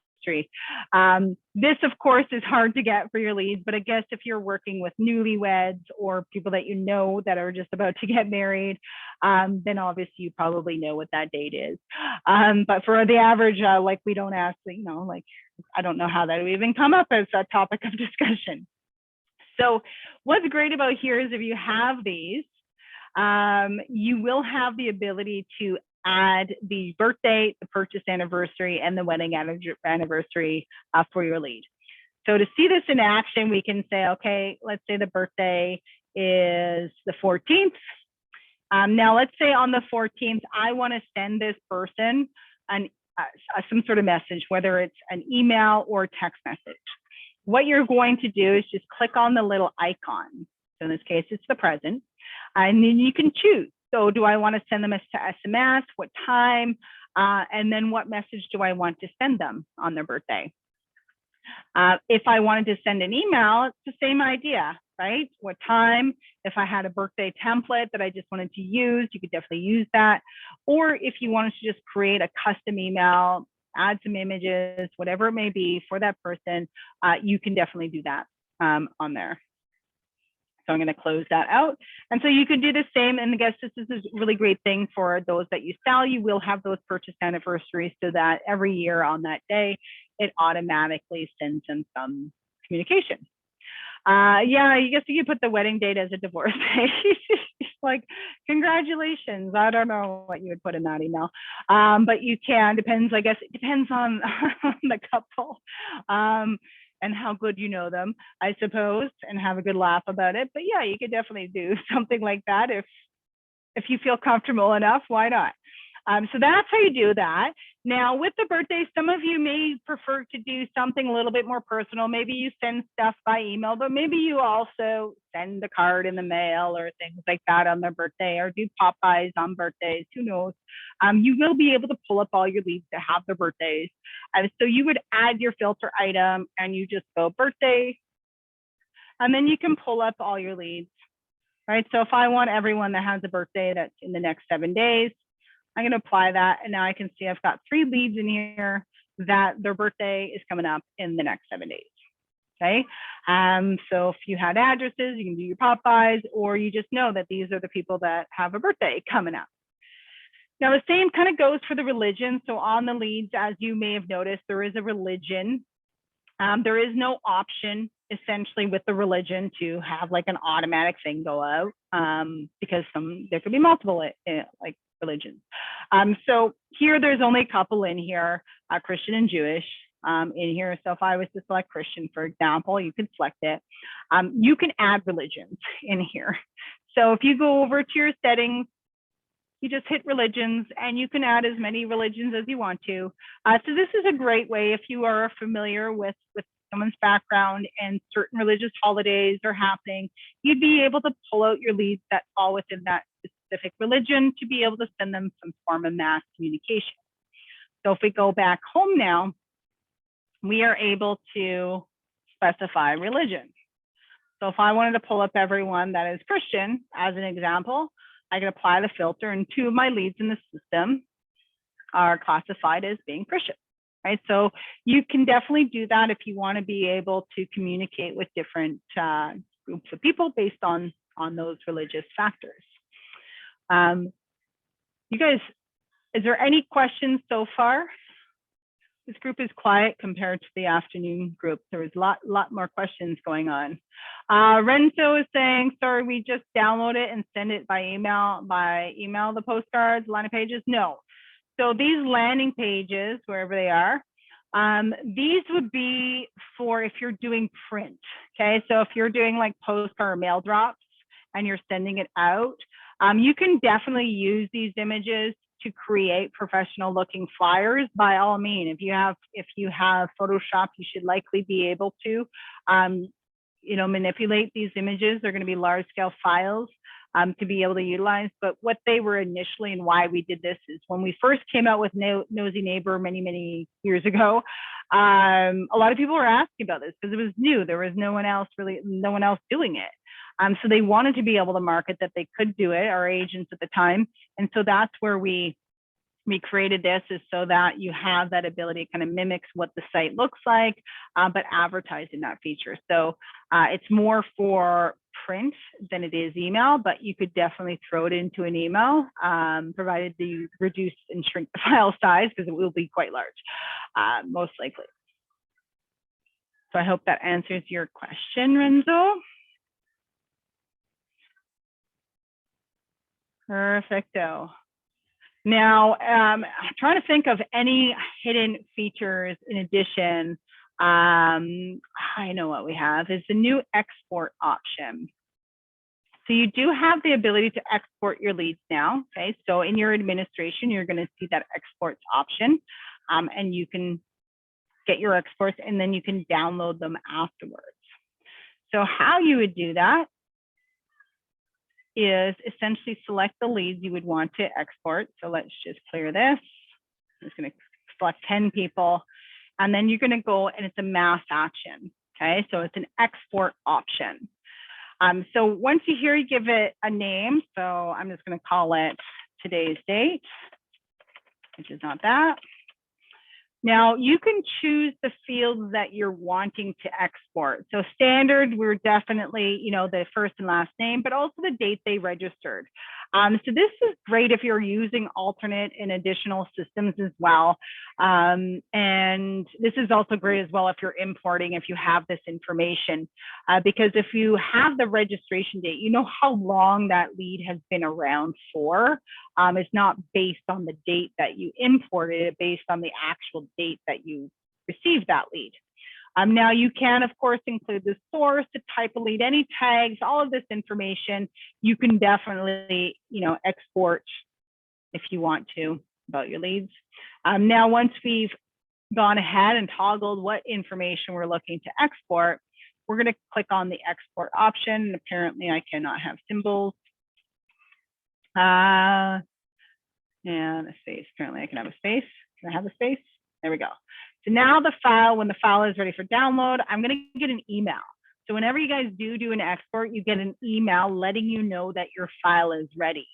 This, of course, is hard to get for your leads, but I guess if you're working with newlyweds or people that you know that are just about to get married, then obviously you probably know what that date is. But for the average, like we don't ask, you know, like, I don't know how that would even come up as a topic of discussion. So what's great about here is if you have these, you will have the ability to add the birthday, the purchase anniversary, and the wedding anniversary for your lead. So to see this in action, we can say, okay, let's say the birthday is the 14th. Now, let's say on the 14th, I want to send this person some sort of message, whether it's an email or text message. What you're going to do is just click on the little icon. So in this case, it's the present, and then you can choose. So do I want to send them to SMS? What time? And then what message do I want to send them on their birthday? If I wanted to send an email, it's the same idea, right? What time? If I had a birthday template that I just wanted to use, you could definitely use that. Or if you wanted to just create a custom email, add some images, whatever it may be for that person, you can definitely do that on there. So I'm going to close that out. And so you could do the same. And I guess this is a really great thing for those that you sell. You will have those purchase anniversaries so that every year on that day, it automatically sends them some communication. Yeah, I guess you could put the wedding date as a divorce date. Like, congratulations. I don't know what you would put in that email. But you can, depends, I guess it depends on the couple. And how good you know them, I suppose, and have a good laugh about it. But yeah, you could definitely do something like that if you feel comfortable enough, why not? So that's how you do that. Now with the birthday, some of you may prefer to do something a little bit more personal. Maybe you send stuff by email, but maybe you also send a card in the mail or things like that on their birthday, or do pop-bys on birthdays, who knows? You will be able to pull up all your leads that have their birthdays. So you would add your filter item and you just go birthday, and then you can pull up all your leads, right? So if I want everyone that has a birthday that's in the next 7 days, I'm going to apply that. And now I can see I've got 3 leads in here that their birthday is coming up in the next 7 days. Okay. So if you had addresses, you can do your pop-bys, or you just know that these are the people that have a birthday coming up. Now the same kind of goes for the religion. So on the leads, as you may have noticed, there is a religion. There is no option essentially with the religion to have like an automatic thing go out because there could be multiple like religions. So here there's only a couple in here, Christian and Jewish in here. So if I was to select Christian, for example, you could select it. You can add religions in here. So if you go over to your settings, you just hit religions and you can add as many religions as you want to. So this is a great way if you are familiar with someone's background and certain religious holidays are happening, you'd be able to pull out your leads that fall within that specific religion to be able to send them some form of mass communication. So if we go back home now, we are able to specify religion. So if I wanted to pull up everyone that is Christian, as an example, I can apply the filter and 2 of my leads in the system are classified as being Christian, right? So you can definitely do that if you want to be able to communicate with different groups of people based on those religious factors. You guys, is there any questions so far? This group is quiet compared to the afternoon group. There was a lot more questions going on. Renzo is saying, sorry, we just download it and send it by email, the postcards, landing pages. No. So these landing pages, wherever they are, these would be for if you're doing print. Okay. So if you're doing like postcard or mail drops and you're sending it out, you can definitely use these images to create professional looking flyers by all means. If you have Photoshop, you should likely be able to, manipulate these images. They're going to be large scale files to be able to utilize. But what they were initially and why we did this is when we first came out with Nosy Neighbor many years ago, a lot of people were asking about this because it was new. There was no one else doing it. So they wanted to be able to market that they could do it, our agents at the time. And so that's where we created this, is so that you have that ability to kind of mimics what the site looks like, but advertising that feature. So it's more for print than it is email, but you could definitely throw it into an email, provided you reduce and shrink the file size because it will be quite large, most likely. So I hope that answers your question, Renzo. Perfecto. Now, I'm trying to think of any hidden features in addition. I know what we have is the new export option. So you do have the ability to export your leads now. Okay, so in your administration, you're going to see that exports option, and you can get your exports and then you can download them afterwards. So how you would do that is essentially select the leads you would want to export. So let's just clear this. I'm just going to select 10 people, and then you're going to go and it's a mass action. Okay, so it's an export option. So once you hear, you give it a name. So I'm just going to call it today's date, which is not that. Now you can choose the fields that you're wanting to export. So standard, we're definitely, the first and last name, but also the date they registered. So this is great if you're using alternate and additional systems as well. And this is also great as well if you're importing, if you have this information, because if you have the registration date, you know how long that lead has been around for. It's not based on the date that you imported it, based on the actual date that you received that lead. Now you can, of course, include the source, the type of lead, any tags, all of this information. You can definitely, export if you want to about your leads. Now, once we've gone ahead and toggled what information we're looking to export, we're going to click on the export option. And apparently I cannot have symbols. And a space. Currently I can have a space. Can I have a space? There we go. So now when the file is ready for download, I'm going to get an email. So whenever you guys do an export, you get an email letting you know that your file is ready.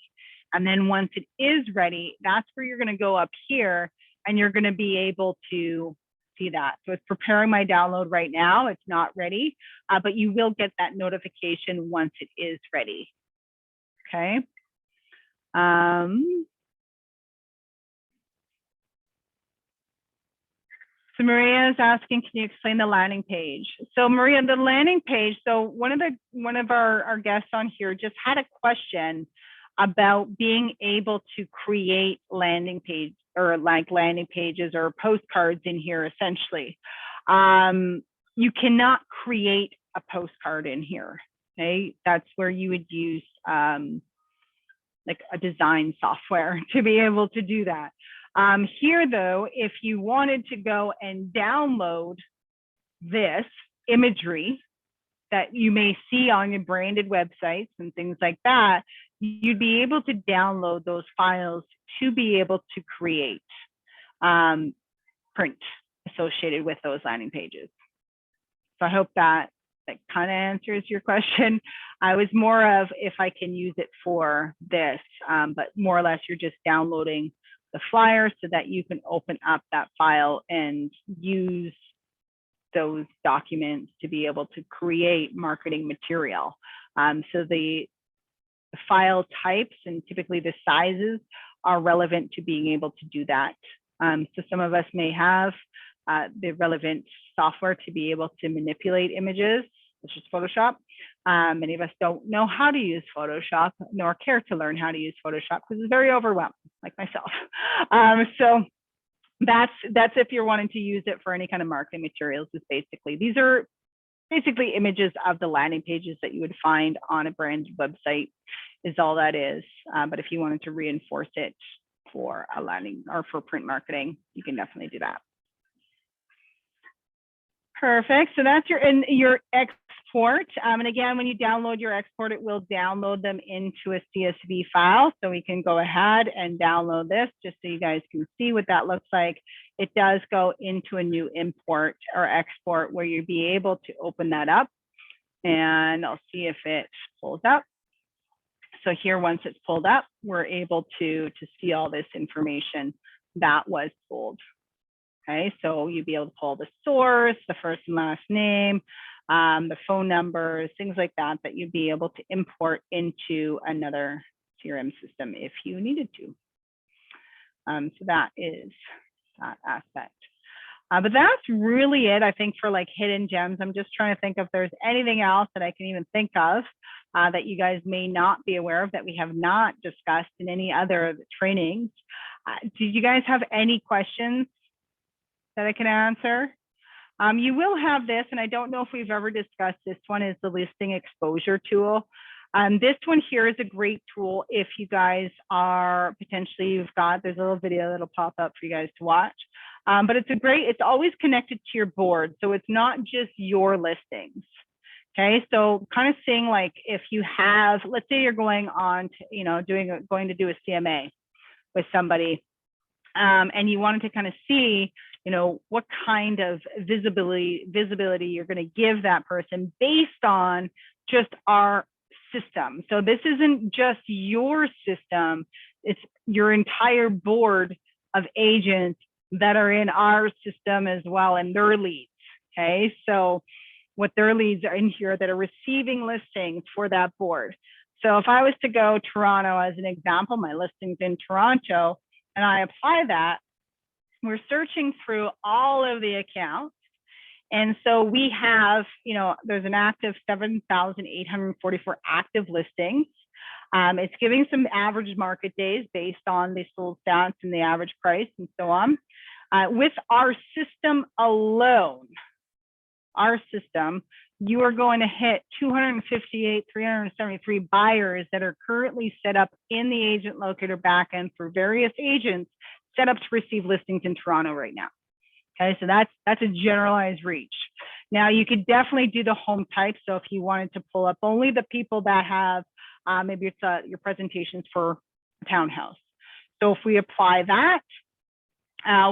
And then once it is ready, that's where you're going to go up here and you're going to be able to see that. So it's preparing my download right now. It's not ready, but you will get that notification once it is ready. Okay. So Maria is asking, can you explain the landing page? So Maria, the landing page, so one of our guests on here just had a question about being able to create landing page or like landing pages or postcards in here essentially. You cannot create a postcard in here. Okay, that's where you would use like a design software to be able to do that. Here though, if you wanted to go and download this imagery that you may see on your branded websites and things like that, you'd be able to download those files to be able to create print associated with those landing pages. So I hope that kind of answers your question. I was more of if I can use it for this, but more or less you're just downloading the flyer so that you can open up that file and use those documents to be able to create marketing material. So the file types and typically the sizes are relevant to being able to do that. So some of us may have the relevant software to be able to manipulate images, such as Photoshop. Many of us don't know how to use Photoshop, nor care to learn how to use Photoshop because it's very overwhelming, like myself. So that's if you're wanting to use it for any kind of marketing materials. Is basically these are basically images of the landing pages that you would find on a branded website. Is all that is. But if you wanted to reinforce it for a landing or for print marketing, you can definitely do that. Perfect. So that's your export. And again, when you download your export, it will download them into a CSV file. So we can go ahead and download this just so you guys can see what that looks like. It does go into a new import or export where you'll be able to open that up. And I'll see if it pulls up. So here, once it's pulled up, we're able to see all this information that was pulled. Okay, so you'd be able to pull the source, the first and last name, the phone numbers, things like that, that you'd be able to import into another CRM system if you needed to. So that is that aspect. But that's really it, I think, for like hidden gems. I'm just trying to think if there's anything else that I can even think of that you guys may not be aware of that we have not discussed in any other trainings. Did you guys have any questions that I can answer? You will have this, and I don't know if we've ever discussed this one, is the listing exposure tool. This one here is a great tool if you guys are potentially, there's a little video that'll pop up for you guys to watch. But it's always connected to your board. So it's not just your listings. Okay, so kind of seeing like if you have, let's say you're going on to, going to do a CMA with somebody, and you wanted to kind of see, what kind of visibility you're going to give that person based on just our system. So this isn't just your system, it's your entire board of agents that are in our system as well, and their leads. Okay, so what their leads are in here that are receiving listings for that board. So if I was to go Toronto as an example, my listings in Toronto, and I apply that, we're searching through all of the accounts. And so we have, there's an active 7,844 active listings. It's giving some average market days based on the sold stats and the average price and so on. With our system alone, you are going to hit 373 buyers that are currently set up in the agent locator backend for various agents set up to receive listings in Toronto right now. Okay, so that's a generalized reach. Now you could definitely do the home type. So if you wanted to pull up only the people that have, maybe it's your presentations for a townhouse. So if we apply that,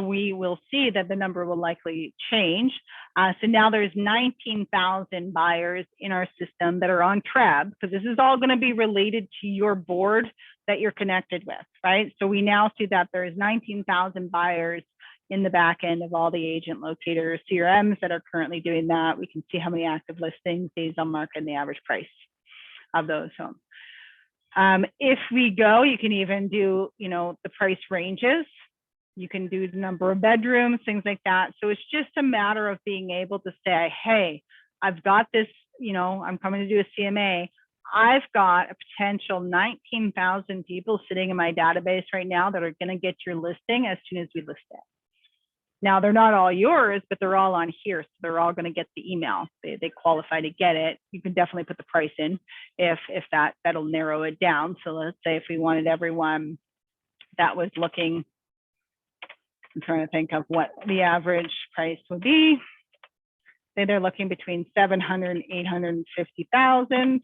we will see that the number will likely change. So now there's 19,000 buyers in our system that are on TREB, because this is all going to be related to your board that you're connected with, right? So we now see that there's 19,000 buyers in the back end of all the agent locator CRMs that are currently doing that. We can see how many active listings, days on market, and the average price of those homes. If we go, you can even do, the price ranges. You can do the number of bedrooms, things like that. So it's just a matter of being able to say, hey, I've got this, I'm coming to do a CMA. I've got a potential 19,000 people sitting in my database right now that are going to get your listing as soon as we list it. Now, they're not all yours, but they're all on here. So they're all going to get the email. They qualify to get it. You can definitely put the price in if that'll narrow it down. So let's say if we wanted everyone that was looking, I'm trying to think of what the average price would be. Say they're looking between 700 and 850,000.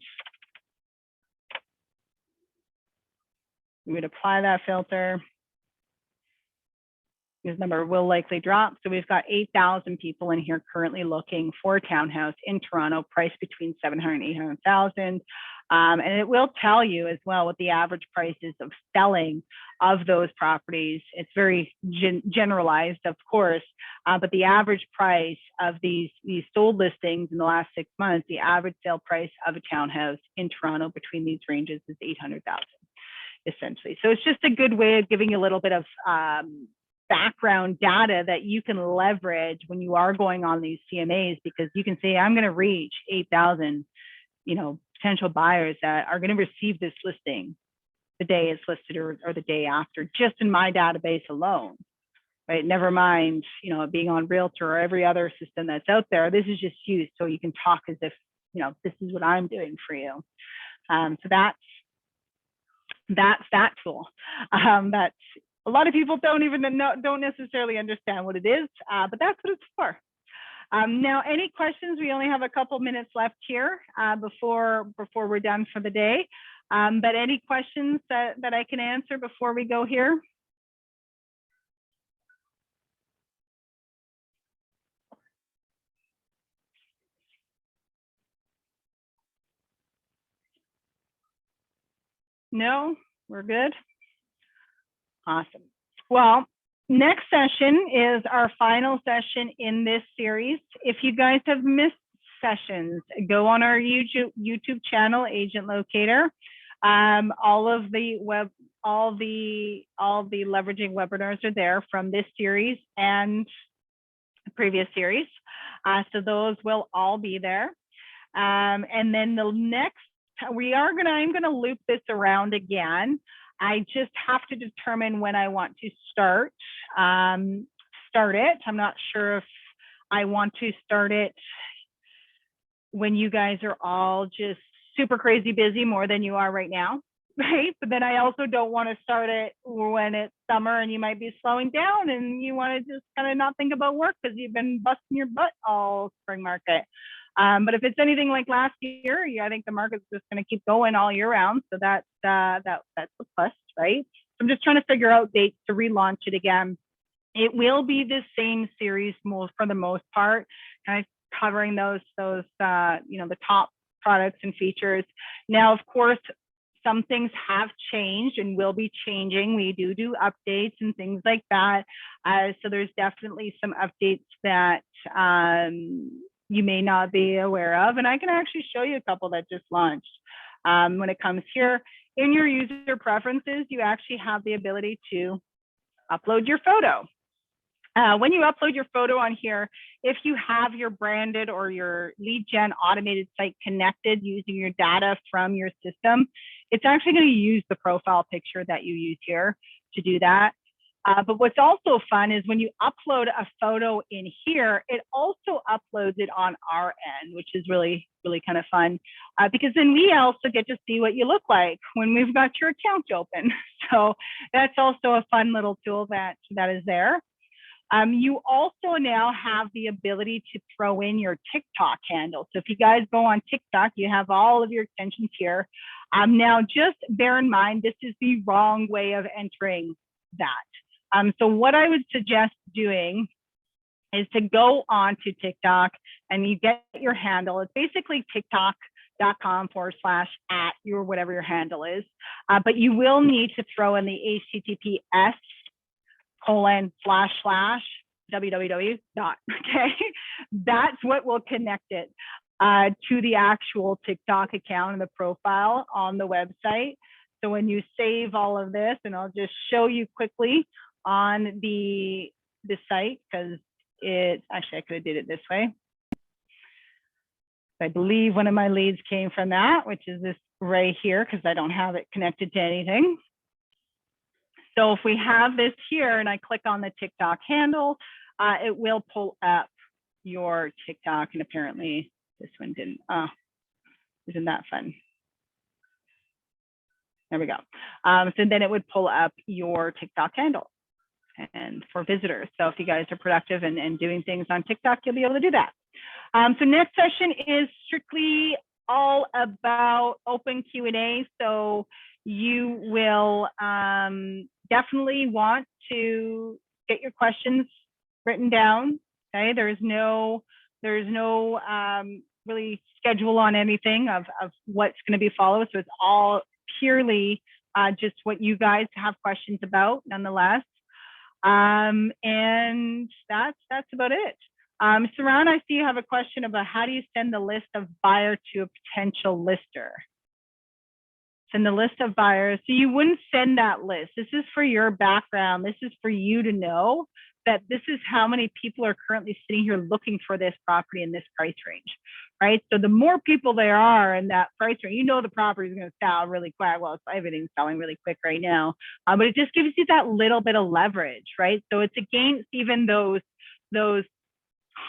We would apply that filter. This number will likely drop. So we've got 8,000 people in here currently looking for a townhouse in Toronto, priced between 700 and 800,000. And it will tell you as well what the average price is of selling of those properties. It's very generalized, of course, but the average price of these sold listings in the last 6 months, the average sale price of a townhouse in Toronto between these ranges is 800,000, essentially. So it's just a good way of giving you a little bit of background data that you can leverage when you are going on these CMAs, because you can say, I'm going to reach 8,000, potential buyers that are going to receive this listing the day it's listed or the day after, just in my database alone, right? Never mind, being on Realtor or every other system that's out there. This is just used so you can talk as if, this is what I'm doing for you. So that's that tool. That's a lot of people don't necessarily understand what it is, but that's what it's for. Now, any questions? We only have a couple minutes left here before we're done for the day. But any questions that I can answer before we go here? No, we're good. Awesome. Well, next session is our final session in this series. If you guys have missed sessions, go on our YouTube channel, Agent Locator. All the leveraging webinars are there from this series and the previous series. So those will all be there. And then the next, I'm going to loop this around again. I just have to determine when I want to start it. I'm not sure if I want to start it when you guys are all just super crazy busy, more than you are right now, right? But then I also don't want to start it when it's summer and you might be slowing down and you want to just kind of not think about work because you've been busting your butt all spring market. But if it's anything like last year, I think the market's just going to keep going all year round. So that's a plus, right? So I'm just trying to figure out dates to relaunch it again. It will be the same series for the most part, kind of covering those the top products and features. Now, of course, some things have changed and will be changing. We do updates and things like that. So there's definitely some updates that you may not be aware of. And I can actually show you a couple that just launched. When it comes here, in your user preferences, you actually have the ability to upload your photo. When you upload your photo on here, if you have your branded or your lead gen automated site connected using your data from your system, it's actually going to use the profile picture that you use here to do that. But what's also fun is when you upload a photo in here, it also uploads it on our end, which is really, really kind of fun because then we also get to see what you look like when we've got your account open. So that's also a fun little tool that is there. You also now have the ability to throw in your TikTok handle. So if you guys go on TikTok, you have all of your extensions here. Now, just bear in mind, this is the wrong way of entering that. So what I would suggest doing is to go on to TikTok and you get your handle. It's basically tiktok.com/@ your whatever your handle is. But you will need to throw in the https://www. Okay, that's what will connect it to the actual TikTok account and the profile on the website. So when you save all of this, and I'll just show you quickly on the site, because it's actually, I could have did it this way. I believe one of my leads came from that, which is this right here, because I don't have it connected to anything. So if we have this here and I click on the TikTok handle, it will pull up your TikTok, and apparently this one didn't. Isn't that fun? There we go. So then it would pull up your TikTok handle and for visitors. So if you guys are productive and doing things on TikTok, you'll be able to do that. So next session is strictly all about open Q&A. So you will definitely want to get your questions written down. Okay, there's no really schedule on anything of what's going to be followed. So it's all purely just what you guys have questions about, nonetheless. And that's about it. Saran, I see you have a question about how do you send the list of buyer to a potential lister? Send the list of buyers. So you wouldn't send that list. This is for your background. This is for you to know that this is how many people are currently sitting here looking for this property in this price range, right? So the more people there are in that price range, you know the property is going to sell really quick. Well, everything's selling really quick right now, but it just gives you that little bit of leverage, right? So it's against even those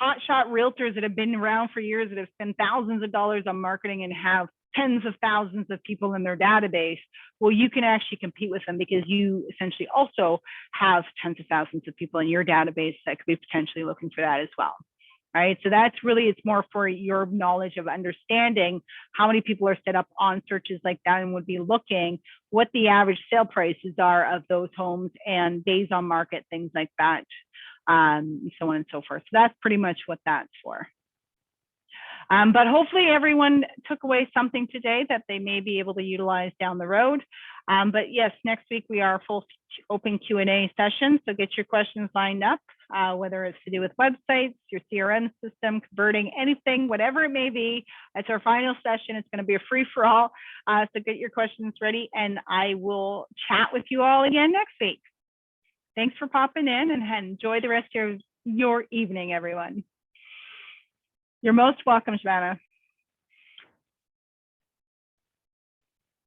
hotshot realtors that have been around for years that have spent thousands of dollars on marketing and have tens of thousands of people in their database. Well, you can actually compete with them because you essentially also have tens of thousands of people in your database that could be potentially looking for that as well, right? So that's really, it's more for your knowledge of understanding how many people are set up on searches like that and would be looking, what the average sale prices are of those homes and days on market, things like that, so on and so forth. So that's pretty much what that's for. But hopefully everyone took away something today that they may be able to utilize down the road. But yes, next week we are a full open Q&A session. So get your questions lined up, whether it's to do with websites, your CRM system, converting, anything, whatever it may be. It's our final session. It's going to be a free for all. So get your questions ready and I will chat with you all again next week. Thanks for popping in and enjoy the rest of your evening, everyone. You're most welcome, Shivana.